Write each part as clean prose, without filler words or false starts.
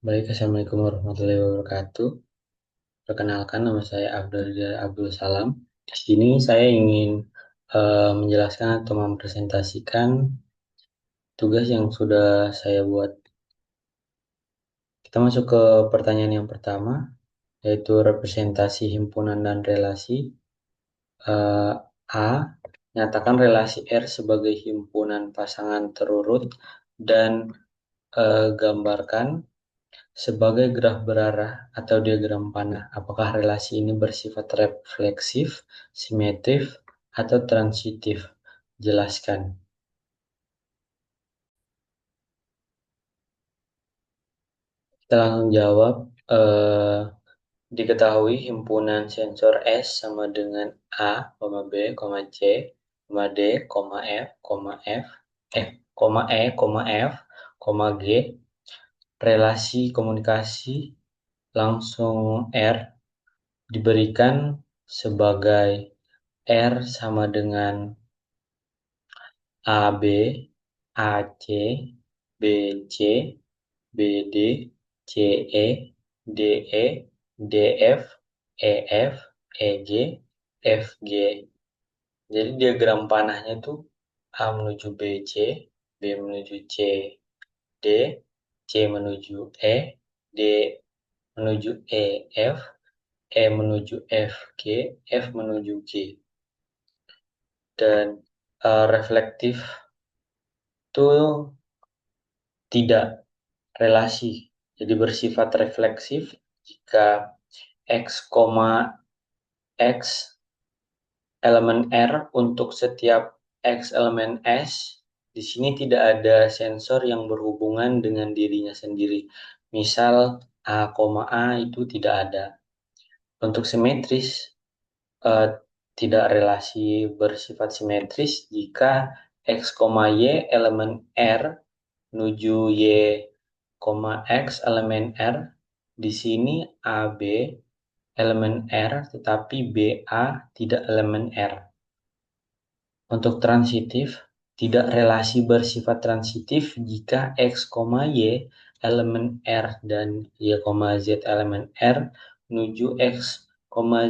Baik, Assalamualaikum warahmatullahi wabarakatuh. Perkenalkan, nama saya Abdul Salam. Di sini saya ingin menjelaskan atau mempresentasikan tugas yang sudah saya buat. Kita masuk ke pertanyaan yang pertama, yaitu representasi himpunan dan relasi. Eh, A. Nyatakan relasi R sebagai himpunan pasangan terurut dan gambarkan sebagai graf berarah atau diagram panah. Apakah relasi ini bersifat refleksif, simetris, atau transitif? Jelaskan. Kita langsung jawab. Eh, Diketahui himpunan sensor S sama dengan A, B, C, D, F, F, G. Relasi komunikasi langsung R diberikan sebagai R sama dengan AB, AC, BC, BD, CE, DE, DF, EF, EG, FG. Jadi diagram panahnya tuh A menuju BC, B menuju C, D, C menuju E, D menuju EF, E menuju FG, F menuju G. Dan reflektif itu tidak relasi, jadi bersifat refleksif jika X, X elemen R untuk setiap X elemen S. Di sini tidak ada sensor yang berhubungan dengan dirinya sendiri. Misal A, itu tidak ada. Untuk simetris, eh, tidak relasi bersifat simetris jika X, Y elemen R menuju Y, X elemen R. Di sini AB elemen R, tetapi BA tidak elemen R. Untuk transitif, tidak relasi bersifat transitif jika X, Y elemen R dan Y, Z elemen R menuju X,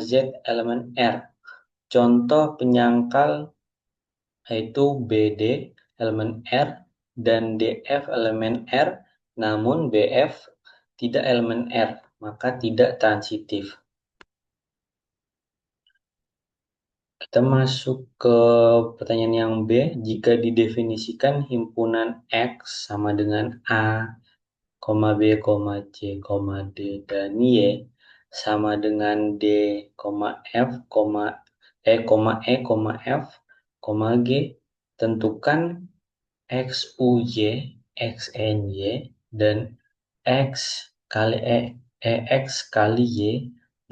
Z elemen R. Contoh penyangkal yaitu BD elemen R dan DF elemen R, namun BF tidak elemen R, maka tidak transitif. Kita masuk ke pertanyaan yang B. Jika didefinisikan himpunan X sama dengan A, B, C, D, dan Y sama dengan D, F, F, G, tentukan XUY, XNY, dan X kali EX kali Y.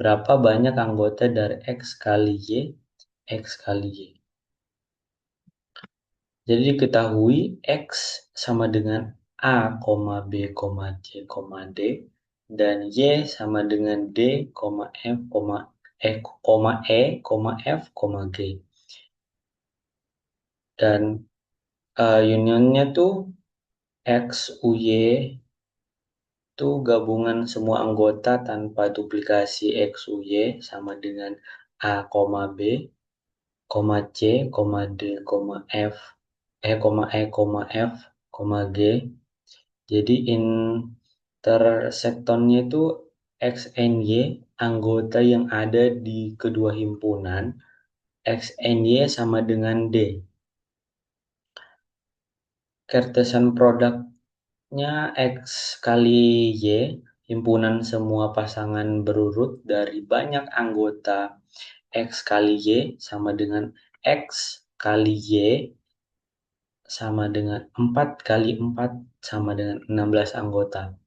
Berapa banyak anggota dari X kali Y? X kali Y. Jadi diketahui X sama dengan A, B, C, D, dan Y sama dengan D, F, F, G. Dan unionnya tuh X, Y itu gabungan semua anggota tanpa duplikasi X, Y sama dengan A, B, C, D, F, F, G. Jadi intersektonnya itu X, Y, anggota yang ada di kedua himpunan. X, Y sama dengan D. Cartesian produknya X kali Y, himpunan semua pasangan berurut dari banyak anggota X kali Y sama dengan X kali Y sama dengan 4 kali 4 sama dengan 16 anggota.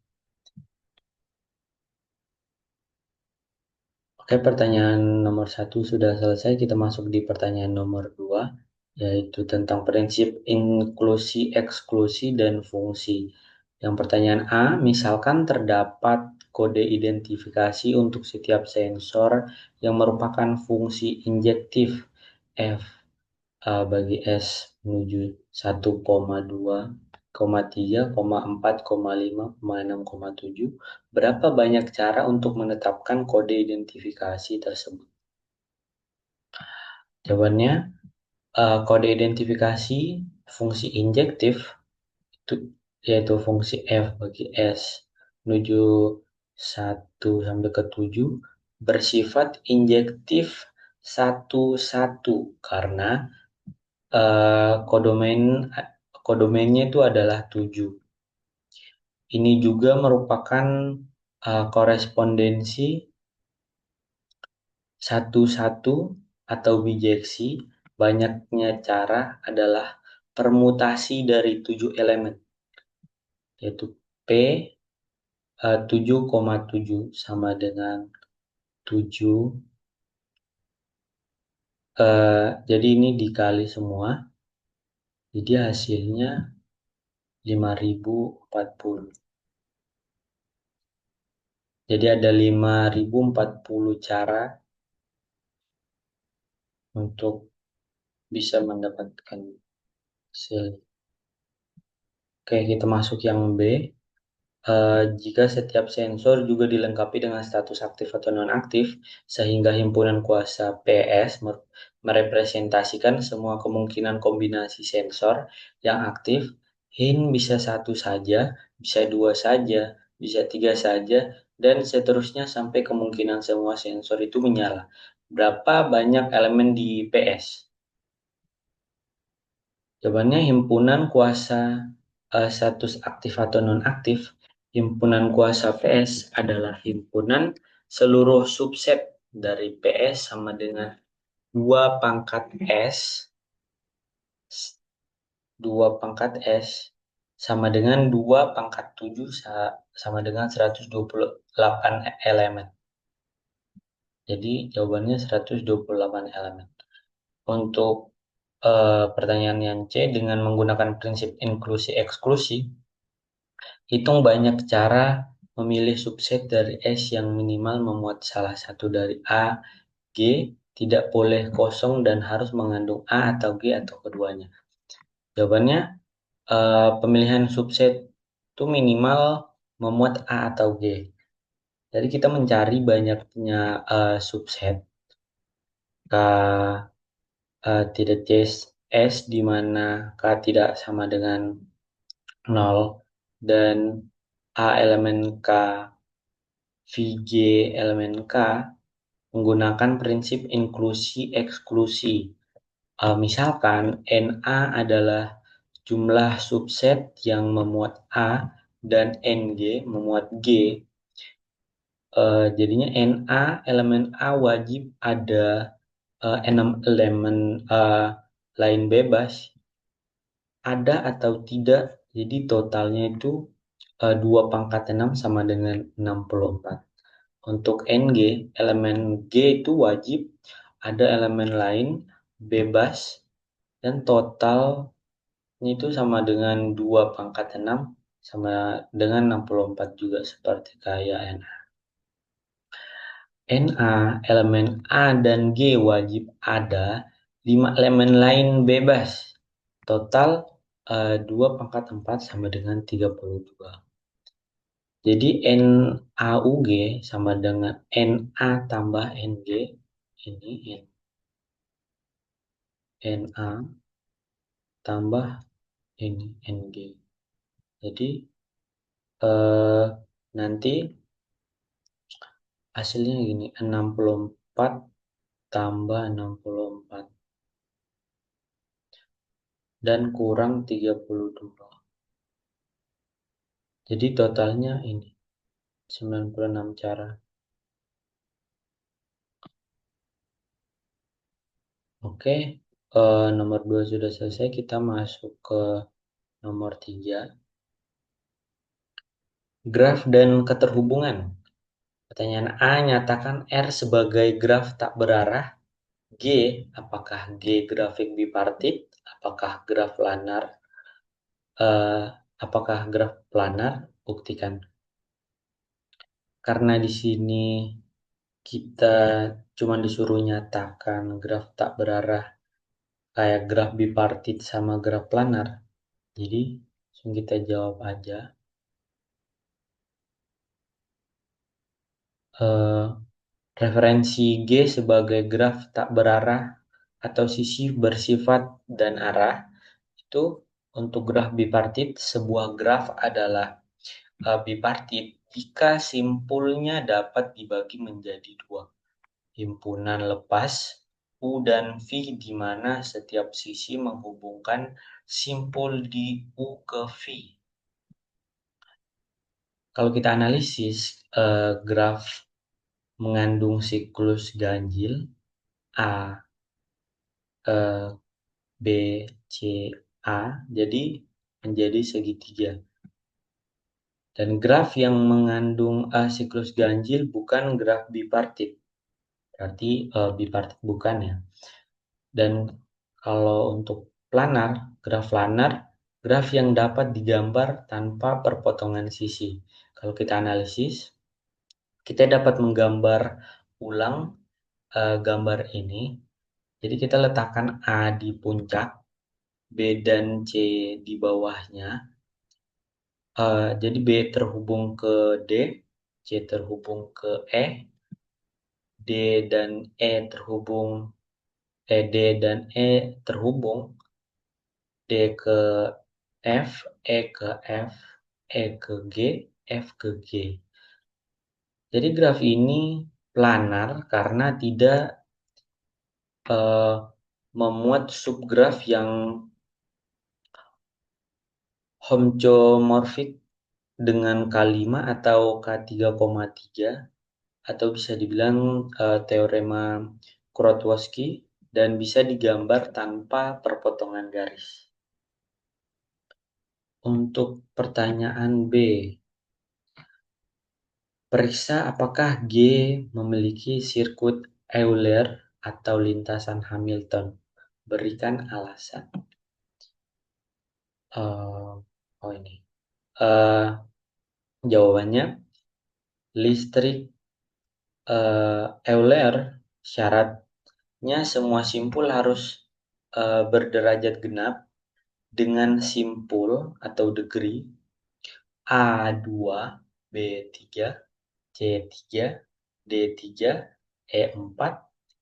Oke, pertanyaan nomor 1 sudah selesai. Kita masuk di pertanyaan nomor 2, yaitu tentang prinsip inklusi, eksklusi, dan fungsi. Yang pertanyaan A, misalkan terdapat kode identifikasi untuk setiap sensor yang merupakan fungsi injektif F bagi S menuju 1,2 3, 4, 5, 6, 7. Berapa banyak cara untuk menetapkan kode identifikasi tersebut? Jawabannya, kode identifikasi fungsi injektif itu yaitu fungsi f bagi s menuju 1 sampai ke 7 bersifat injektif satu satu karena kodomain kodomainnya itu adalah 7. Ini juga merupakan korespondensi satu satu atau bijeksi. Banyaknya cara adalah permutasi dari 7 elemen, yaitu P 7,7 sama dengan 7. Jadi ini dikali semua, jadi hasilnya 5040. Jadi ada 5040 cara untuk bisa mendapatkan hasil. Oke, kita masuk yang B. Jika setiap sensor juga dilengkapi dengan status aktif atau nonaktif, sehingga himpunan kuasa PS merepresentasikan semua kemungkinan kombinasi sensor yang aktif, HIN bisa satu saja, bisa dua saja, bisa tiga saja, dan seterusnya sampai kemungkinan semua sensor itu menyala. Berapa banyak elemen di PS? Jawabannya himpunan kuasa status aktif atau nonaktif. Himpunan kuasa PS adalah himpunan seluruh subset dari PS sama dengan 2 pangkat S, 2 pangkat S sama dengan 2 pangkat 7 sama dengan 128 elemen. Jadi jawabannya 128 elemen. Untuk pertanyaan yang C, dengan menggunakan prinsip inklusi eksklusi, hitung banyak cara memilih subset dari S yang minimal memuat salah satu dari A, G, tidak boleh kosong dan harus mengandung A atau G atau keduanya. Jawabannya, pemilihan subset itu minimal memuat A atau G. Jadi kita mencari banyaknya subset K tidak S di mana K tidak sama dengan 0 dan A elemen K, VJ elemen K menggunakan prinsip inklusi eksklusi. Misalkan NA adalah jumlah subset yang memuat A dan NG memuat G. Jadinya NA elemen A wajib ada 6 elemen lain bebas, ada atau tidak. Jadi totalnya itu 2 pangkat 6 sama dengan 64. Untuk NG, elemen G itu wajib ada elemen lain bebas dan totalnya itu sama dengan 2 pangkat 6 sama dengan 64 juga seperti kayak NA. NA, elemen A dan G wajib ada 5 elemen lain bebas. Total 2 pangkat 4 sama dengan 32. Jadi NaUG sama dengan Na tambah Ng. Ini Na tambah ini Ng. Jadi eh, nanti hasilnya gini, 64 tambah 64 dan kurang 32. Jadi totalnya ini 96 cara. Oke, nomor 2 sudah selesai. Kita masuk ke nomor 3. Graf dan keterhubungan. Pertanyaan A, nyatakan R sebagai graf tak berarah. G, apakah G grafik bipartit? Apakah graf planar? Eh, apakah graf planar? Buktikan. Karena di sini kita cuma disuruh nyatakan graf tak berarah kayak graf bipartit sama graf planar. Jadi Langsung kita jawab aja. Eh, Referensi G sebagai graf tak berarah atau sisi bersifat dan arah itu untuk graf bipartit, sebuah graf adalah bipartit jika simpulnya dapat dibagi menjadi dua himpunan lepas U dan V di mana setiap sisi menghubungkan simpul di U ke V. Kalau kita analisis graf mengandung siklus ganjil A, B, C, A, jadi menjadi segitiga. Dan graf yang mengandung siklus ganjil bukan graf bipartit. Berarti bipartit bukan ya. Dan kalau untuk planar, graf yang dapat digambar tanpa perpotongan sisi. Kalau kita analisis, kita dapat menggambar ulang gambar ini. Jadi kita letakkan A di puncak, B dan C di bawahnya. Jadi B terhubung ke D, C terhubung ke E, D dan E terhubung, D dan E terhubung, D ke F, E ke F, E ke G, F ke G. Jadi graf ini planar karena tidak eh, memuat subgraf yang homomorfik dengan K5 atau K3,3 atau bisa dibilang teorema Kuratowski dan bisa digambar tanpa perpotongan garis. Untuk pertanyaan B, periksa apakah G memiliki sirkuit Euler atau lintasan Hamilton. Berikan alasan. Oh ini. Jawabannya listrik Euler syaratnya semua simpul harus berderajat genap dengan simpul atau degree A2, B3, C3, D3, E4,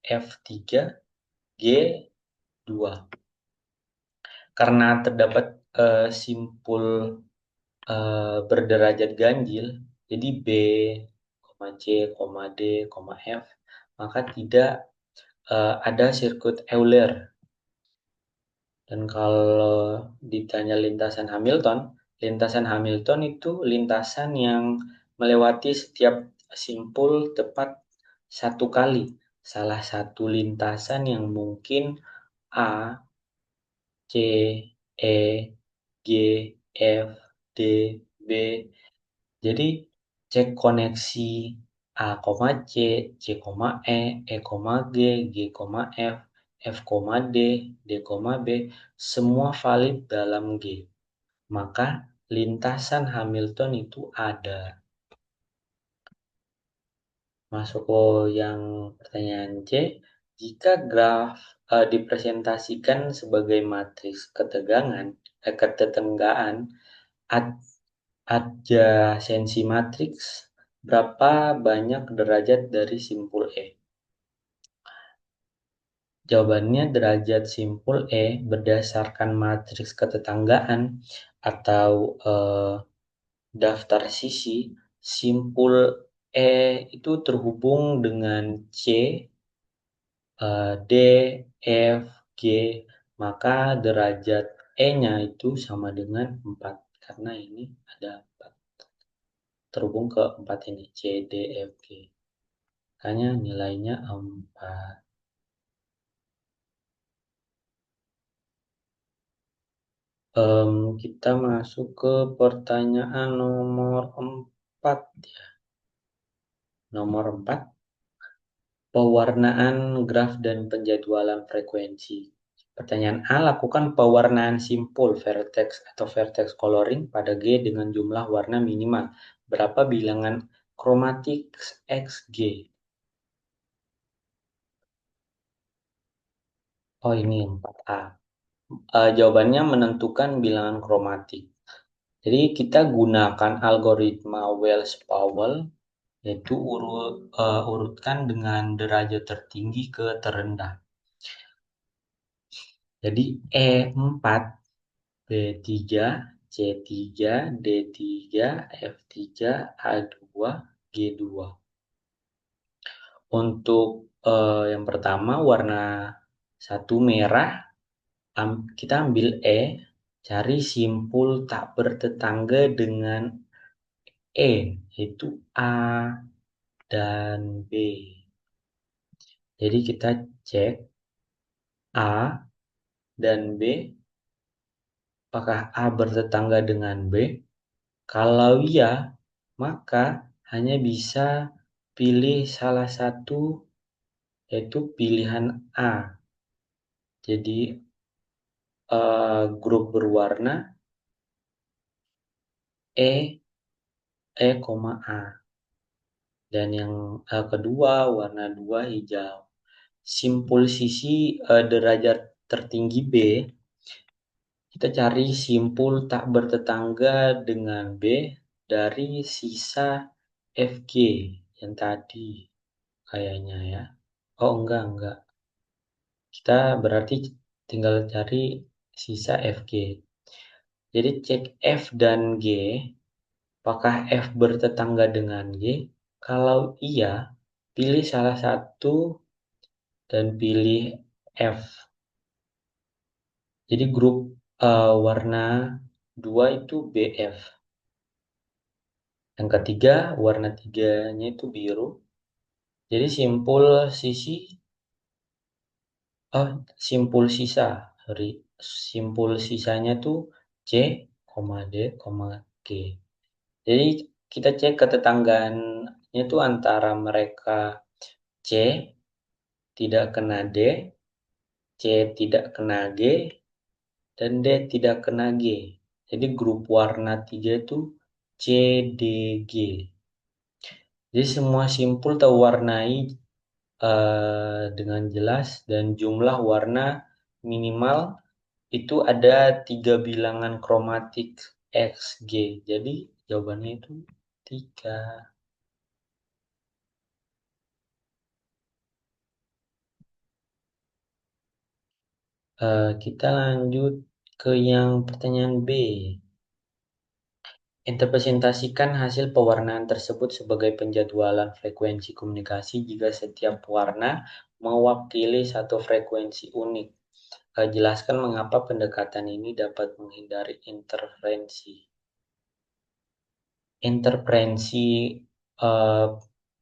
F3, G2. Karena terdapat simpul berderajat ganjil, jadi B, C, D, F, maka tidak ada sirkuit Euler. Dan kalau ditanya lintasan Hamilton itu lintasan yang melewati setiap simpul tepat satu kali. Salah satu lintasan yang mungkin A, C, E, G, F, D, B. Jadi cek koneksi A, C, C, E, G, F, F, D, D, B, semua valid dalam G. Maka lintasan Hamilton itu ada. Masuk ke yang pertanyaan C. Jika graf dipresentasikan sebagai matriks ketetenggaan, adjasensi matriks berapa banyak derajat dari simpul E? Jawabannya derajat simpul E berdasarkan matriks ketetanggaan atau daftar sisi, simpul E itu terhubung dengan C, D, F, G, maka derajat E-nya itu sama dengan 4 karena ini ada 4 terhubung ke 4 ini C, D, F, G. Makanya nilainya 4. Kita masuk ke pertanyaan nomor 4 ya. Nomor 4, pewarnaan graf dan penjadwalan frekuensi. Pertanyaan A, lakukan pewarnaan simpul vertex atau vertex coloring pada G dengan jumlah warna minimal. Berapa bilangan kromatik XG? Oh ini 4A. Jawabannya menentukan bilangan kromatik. Jadi kita gunakan algoritma Wells-Powell, yaitu urutkan dengan derajat tertinggi ke terendah. Jadi E4, B3, C3, D3, F3, H2, G2. Untuk yang pertama warna satu merah, kita ambil E, cari simpul tak bertetangga dengan E, yaitu A dan B. Jadi kita cek A dan B, apakah A bertetangga dengan B? Kalau iya, maka hanya bisa pilih salah satu, yaitu pilihan A. Jadi grup berwarna E, A. Dan yang kedua warna 2 hijau. Simpul sisi derajat tertinggi B, kita cari simpul tak bertetangga dengan B dari sisa FG yang tadi kayaknya ya. Oh enggak. Kita berarti tinggal cari sisa FG. Jadi cek F dan G, apakah F bertetangga dengan G? Kalau iya, pilih salah satu dan pilih F. Jadi grup warna 2 itu BF. Yang ketiga, warna tiganya itu biru. Jadi simpul sisa, sorry, simpul sisanya tuh C, D, G. Jadi kita cek ketetanggaannya tuh antara mereka C tidak kena D, C tidak kena G, dan D tidak kena G. Jadi grup warna 3 itu C, D, G. Jadi semua simpul terwarnai dengan jelas dan jumlah warna minimal itu ada 3 bilangan kromatik XG. Jadi jawabannya itu 3. Kita lanjut ke yang pertanyaan B. Interpretasikan hasil pewarnaan tersebut sebagai penjadwalan frekuensi komunikasi jika setiap warna mewakili satu frekuensi unik. Jelaskan mengapa pendekatan ini dapat menghindari interferensi. Interferensi eh,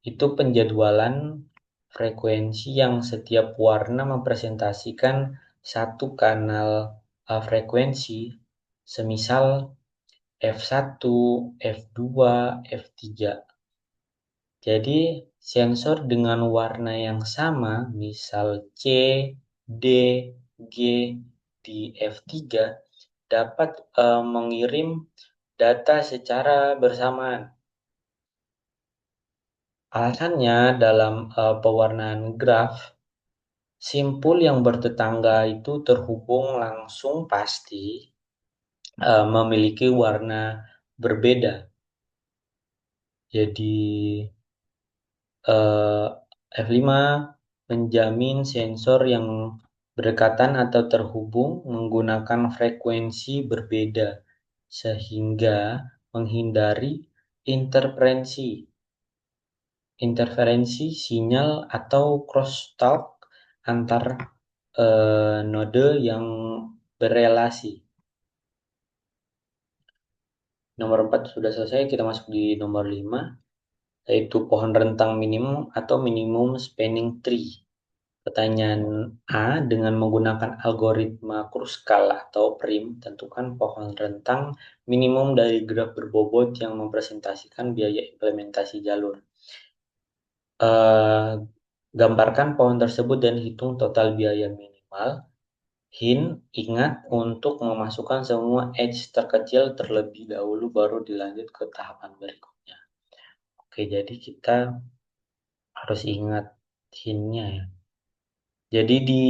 itu penjadwalan frekuensi yang setiap warna mempresentasikan satu kanal frekuensi, semisal F1, F2, F3. Jadi sensor dengan warna yang sama, misal C, D, G di F3 dapat mengirim data secara bersamaan. Alasannya dalam pewarnaan graf, simpul yang bertetangga itu terhubung langsung pasti memiliki warna berbeda. Jadi F5 menjamin sensor yang berdekatan atau terhubung menggunakan frekuensi berbeda sehingga menghindari interferensi sinyal atau crosstalk antar node yang berelasi. Nomor 4 sudah selesai, kita masuk di nomor 5, yaitu pohon rentang minimum atau minimum spanning tree. Pertanyaan A, dengan menggunakan algoritma Kruskal atau PRIM, tentukan pohon rentang minimum dari graf berbobot yang mempresentasikan biaya implementasi jalur. Gambarkan pohon tersebut dan hitung total biaya minimal. Hint, ingat untuk memasukkan semua edge terkecil terlebih dahulu baru dilanjut ke tahapan berikutnya. Oke, jadi kita harus ingat hintnya ya. Jadi di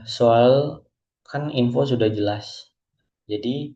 soal kan info sudah jelas. Jadi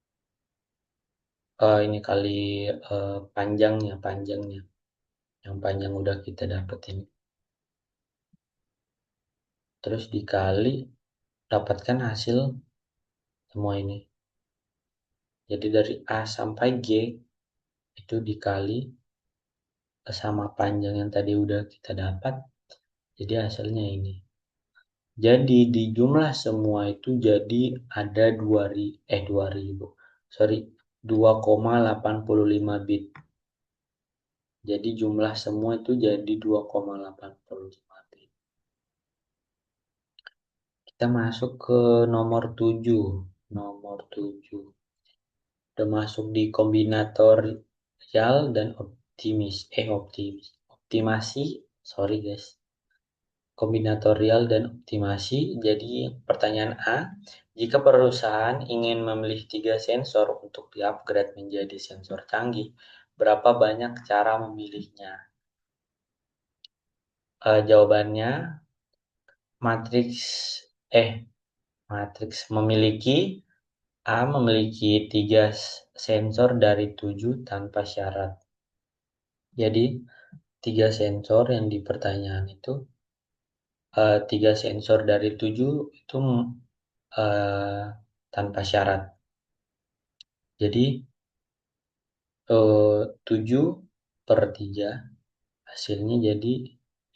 ini kali panjangnya, yang panjang udah kita dapetin. Terus dikali, dapatkan hasil semua ini. Jadi dari A sampai G itu dikali sama panjang yang tadi udah kita dapat, jadi hasilnya ini. Jadi di jumlah semua itu jadi ada 2000, sorry, 2,85 bit. Jadi jumlah semua itu jadi 2,85 bit. Kita masuk ke nomor 7. Nomor 7. Udah masuk di kombinatorial dan optimasi. Sorry guys. Kombinatorial dan optimasi. Jadi pertanyaan A, jika perusahaan ingin memilih 3 sensor untuk di-upgrade menjadi sensor canggih, berapa banyak cara memilihnya? Jawabannya matriks eh matriks memiliki 3 sensor dari 7 tanpa syarat. Jadi 3 sensor yang di pertanyaan itu 3 sensor dari 7 itu eh, tanpa syarat. Jadi 7 per 3 hasilnya jadi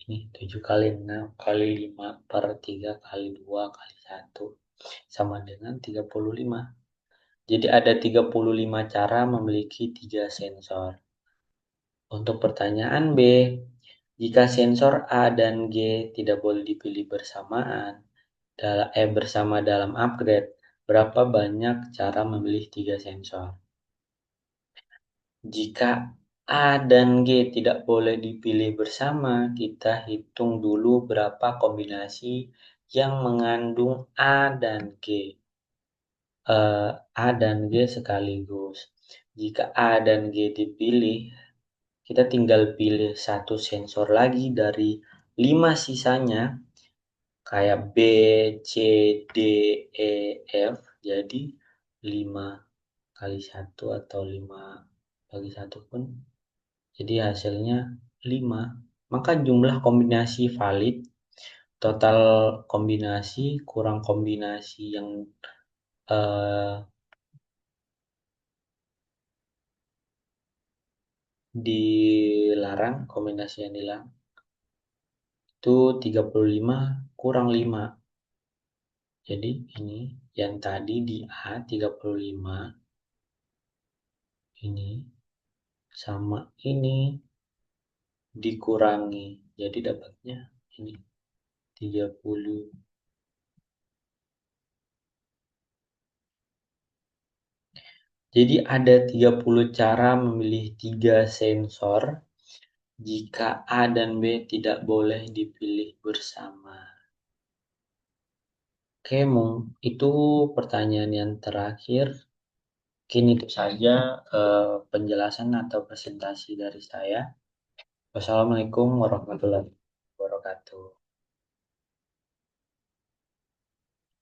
ini 7 kali 6 kali 5 per 3 kali 2 kali 1 sama dengan 35. Jadi ada 35 cara memiliki 3 sensor. Untuk pertanyaan B, jika sensor A dan G tidak boleh dipilih bersama dalam upgrade, berapa banyak cara memilih 3 sensor? Jika A dan G tidak boleh dipilih bersama, kita hitung dulu berapa kombinasi yang mengandung A dan G. A dan G sekaligus. Jika A dan G dipilih, kita tinggal pilih satu sensor lagi dari 5 sisanya, kayak B, C, D, E, F. Jadi 5 kali 1 atau 5 bagi 1 pun jadi hasilnya 5. Maka jumlah kombinasi valid, total kombinasi kurang kombinasi yang eh, dilarang, kombinasi yang dilarang itu 35 kurang 5. Jadi ini yang tadi di A 35 ini sama ini dikurangi. Jadi dapatnya ini 30. Jadi ada 30 cara memilih 3 sensor jika A dan B tidak boleh dipilih bersama. Oke, itu pertanyaan yang terakhir. Mungkin itu saja penjelasan atau presentasi dari saya. Wassalamualaikum warahmatullahi wabarakatuh.